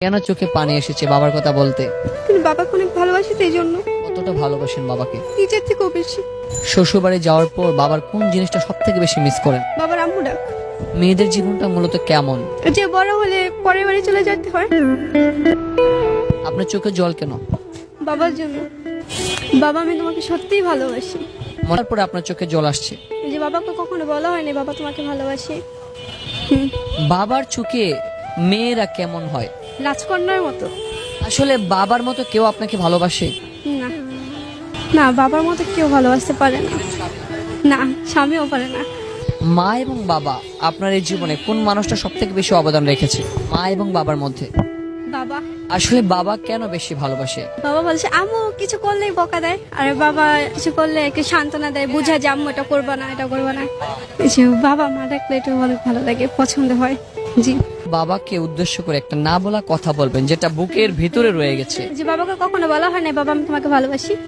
কেন চোখে পানি এসেছে বাবার কথা বলতে? কিন্তু বাবাকে অনেক ভালোবাসি তো এই জন্য। কতটা ভালোবাসেন বাবাকে? নিজের থেকেও বেশি। শ্বশুরবাড়ি যাওয়ার পর বাবার কোন জিনিসটা সব থেকে বেশি মিস করেন? বাবার আম্মু ডাক। মেয়েদের জীবনটা মূলত কেমন? যে বড় হলে পরের বাড়ি চলে যেতে হয়। আপনার চোখে জল কেন? বাবার জন্য। বাবা, আমি তোমাকে সত্যিই ভালোবাসি। মরার পরে আপনার চোখে জল আসছে। এই যে বাবাকে কখনো বলা হয়নি বাবা তোমাকে ভালোবাসি। বাবার চোখে মেয়েরা কেমন হয়? রাজকন্যার মতো। আসলে বাবার মতো কেউ আপনাকে ভালোবাসে? না না, বাবার মতো কেউ ভালোবাসতে পারে না। না, স্বামীও পারে না। মা এবং বাবা আপনার এই জীবনে কোন মানুষটা সব থেকে বেশি অবদান রেখেছে মা এবং বাবার মধ্যে? বাবা। আসলে বাবা কেন বেশি ভালোবাসে? বাবা বলছে আম্মু কিছু করলেই বকা দেয়, আর বাবা কিছু করলে একটু সান্ত্বনা দেয়, বুঝায় যে আম্মু এটা করবা না, এটা করবা না। এই যে বাবা মা ডাকলে এটা অনেক ভালো লাগে, পছন্দ হয়। জি। বাবাকে উদ্দেশ্য করে একটা না বলা কথা বলবেন যেটা বুকের ভিতরে রয়ে গেছে। যে বাবাকে কখনো বলা হয় না বাবা আমি তোমাকে ভালোবাসি।